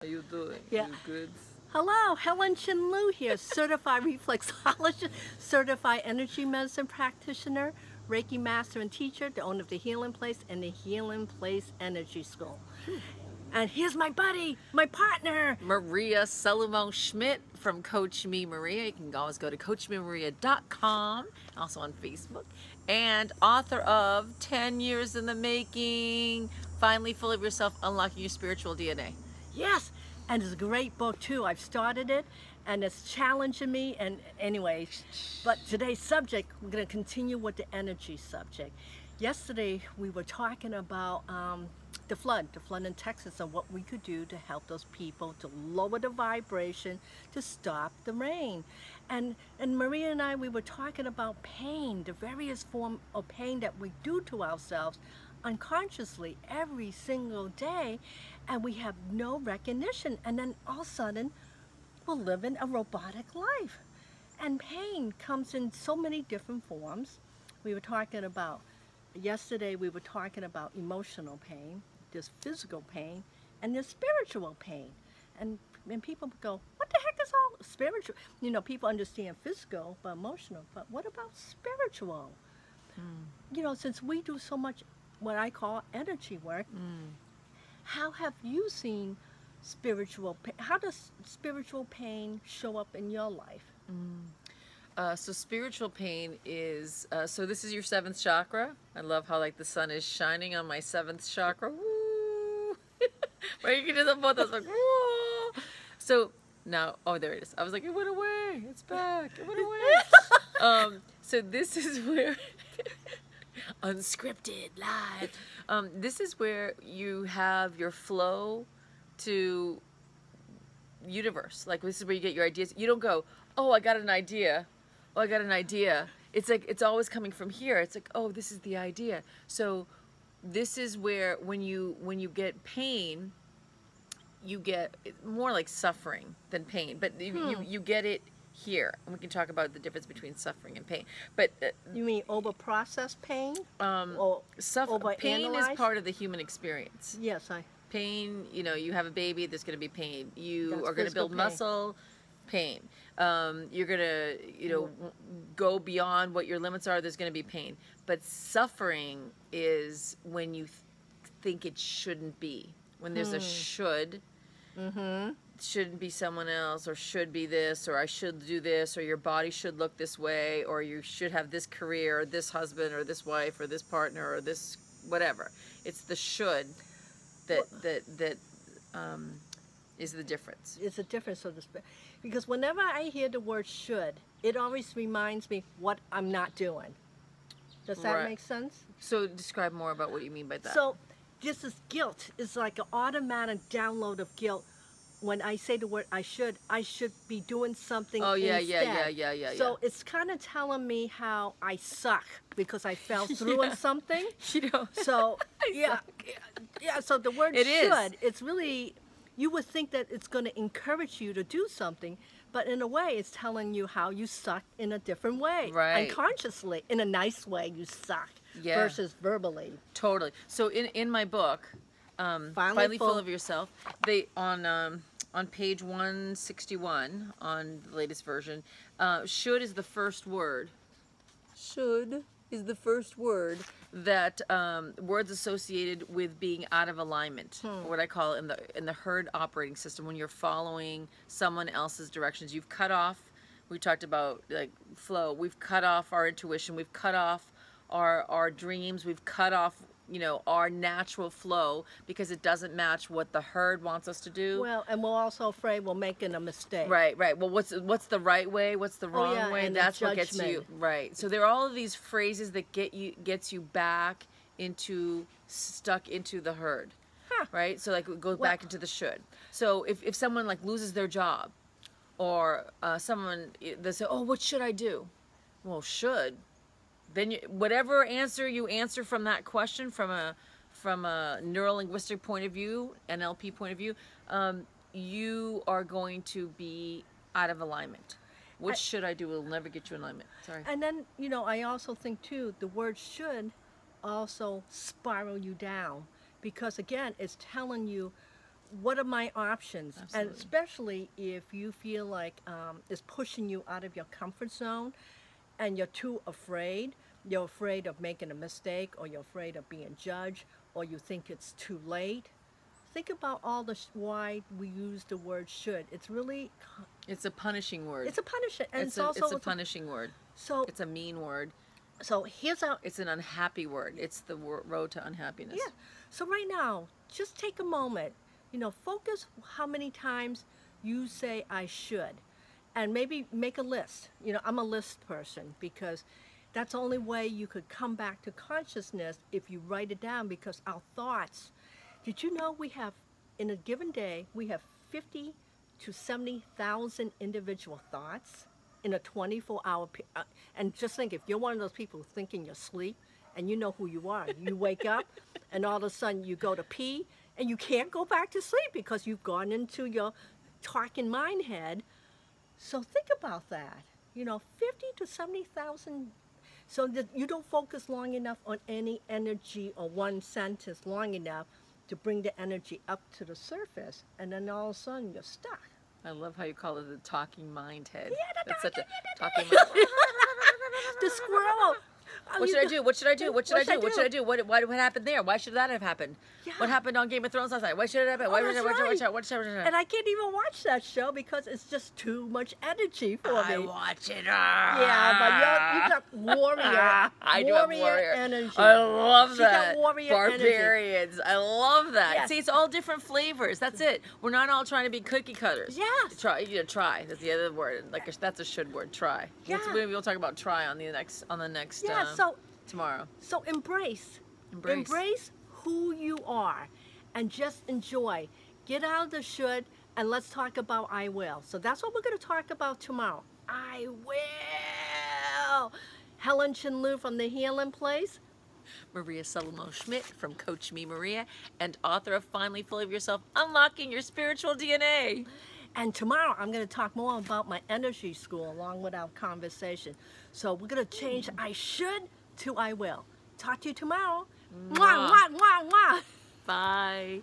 How you doing? Yeah. You good? Hello, Helen Chin-Lu here, certified reflexologist, certified energy medicine practitioner, Reiki master and teacher, the owner of the Healing Place and the Healing Place Energy School. And here's my buddy, my partner. Maria Salomão-Schmidt from Coach Me Maria. You can always go to coachmemaria.com, also on Facebook, and author of 10 Years in the Making, Finally Full of Yourself, Unlocking Your Spiritual DNA. Yes, and it's a great book too. I've started it and it's challenging me, and anyway, but today's subject, we're going to continue with the energy subject. Yesterday we were talking about the flood in Texas, and what we could do to help those people to lower the vibration, to stop the rain. And Maria and I, we were talking about pain, the various form of pain that we do to ourselves unconsciously every single day, and we have no recognition, and then all of a sudden we're living a robotic life. And pain comes in so many different forms. We were talking about, yesterday we were talking about emotional pain, there's physical pain, and there's spiritual pain. And people go, what the heck is all spiritual? You know, people understand physical, but emotional, but what about spiritual? You know, since we do so much what I call energy work, how have you seen spiritual pain? How does spiritual pain show up in your life? So spiritual pain is, so this is your 7th chakra. I love how like the sun is shining on my 7th chakra. Woo! Right, you can do the both. I was like, whoa! So now, oh, there it is. I was like, it went away. It's back. It went away. So this is where, unscripted, live. This is where you have your flow to universe. Like, this is where you get your ideas. You don't go, oh, I got an idea. Oh, I got an idea. It's like, it's always coming from here. It's like, oh, this is the idea. So this is where when you get pain, you get more like suffering than pain, but you get it here. And we can talk about the difference between suffering and pain. But You mean over-processed pain? Pain is Overanalyzed? part of the human experience. Yes, Pain, you know, you have a baby, there's going to be pain. You That's are going to physical build pain. muscle, pain. You're going to, you know, go beyond what your limits are, there's going to be pain. But suffering is when you think it shouldn't be. When there's a should, shouldn't be someone else, or should be this, or I should do this, or your body should look this way, or you should have this career, or this husband, or this wife, or this partner, or this whatever. It's the should that is the difference. it's a difference, so to speak. Because whenever I hear the word should, it always reminds me what I'm not doing. Does that Right. make sense? So describe more about what you mean by that. So this is guilt. It's like an automatic download of guilt. When I say the word I should be doing something Oh, yeah, instead. yeah. So it's kind of telling me how I suck because I fell through on something. You know, So yeah, so the word It is. should, it's really, you would think that it's going to encourage you to do something, but in a way it's telling you how you suck in a different way. Right. Unconsciously, in a nice way, you suck Yeah. versus verbally. totally. So in my book, Finally Full of Yourself, they on page 161 on the latest version, should is the first word. Should is the first word that words associated with being out of alignment, or what I call in the herd operating system. When you're following someone else's directions, you've cut off. We talked about like flow. We've cut off our intuition. We've cut off our dreams. We've cut off, you know, our natural flow because it doesn't match what the herd wants us to do. Well, and we're also afraid we're making a mistake. Right. Well, what's the right way? What's the wrong yeah, way? and the That's what gets you judgment. right. So there are all of these phrases that gets you back into stuck into the herd. Huh. Right. So like it goes back into the should. So if someone like loses their job, or someone they say, oh, what should I do? Well, should. Then whatever answer you answer from that question, from a neuro-linguistic point of view, NLP point of view, you are going to be out of alignment. What should I do will never get you in alignment. Sorry. And then, you know, I also think too, the word should also spiral you down, because again, it's telling you what are my options? Absolutely. And especially if you feel like it's pushing you out of your comfort zone and you're too afraid. You're afraid of making a mistake, or you're afraid of being judged, or you think it's too late. Think about all the why we use the word should. It's really... It's a punishing word. It's a punishing. And it's a punishing word. So it's a mean word. So here's how... It's an unhappy word. It's the road to unhappiness. Yeah. So right now, just take a moment. You know, focus how many times you say I should. And maybe make a list. You know, I'm a list person because that's the only way you could come back to consciousness if you write it down, because our thoughts... Did you know we have, in a given day, we have 50 to 70,000 individual thoughts in a 24-hour period? And just think, if you're one of those people who think in your sleep, and you know who you are, you wake up, and all of a sudden you go to pee, and you can't go back to sleep because you've gone into your talking mind head. So think about that. You know, 50 to 70,000, so that you don't focus long enough on any energy or one sentence long enough to bring the energy up to the surface, and then all of a sudden you're stuck. I love how you call it the talking mind head. Yeah, that's such a talking mind. The squirrel. What should I do? What should I do? What should I do? What should I do? What happened there? Why should that have happened? Yeah. What happened on Game of Thrones last night? Why should it happen? Why should I? And I can't even watch that show because it's just too much energy for me. I watch it. Yeah, but you got warrior. I do have warrior energy. I love that. Got warrior Barbarians. energy. I love that. Yes. See, it's all different flavors. That's it. We're not all trying to be cookie cutters. Yes. Try. That's the other word. Like that's a should word. Try. Yeah. We'll talk about try on the next. Yeah. Tomorrow. So embrace who you are, and just enjoy. Get out of the should, and let's talk about I will. So that's what we're going to talk about tomorrow. I will. Helen Chinlu from the Healing Place. Maria Salomão-Schmidt from Coach Me Maria, and author of Finally Full of Yourself, Unlocking Your Spiritual DNA. And tomorrow I'm going to talk more about my energy school along with our conversation. So we're going to change I should to I will. Talk to you tomorrow. Mwah, mwah, mwah, mwah. Bye.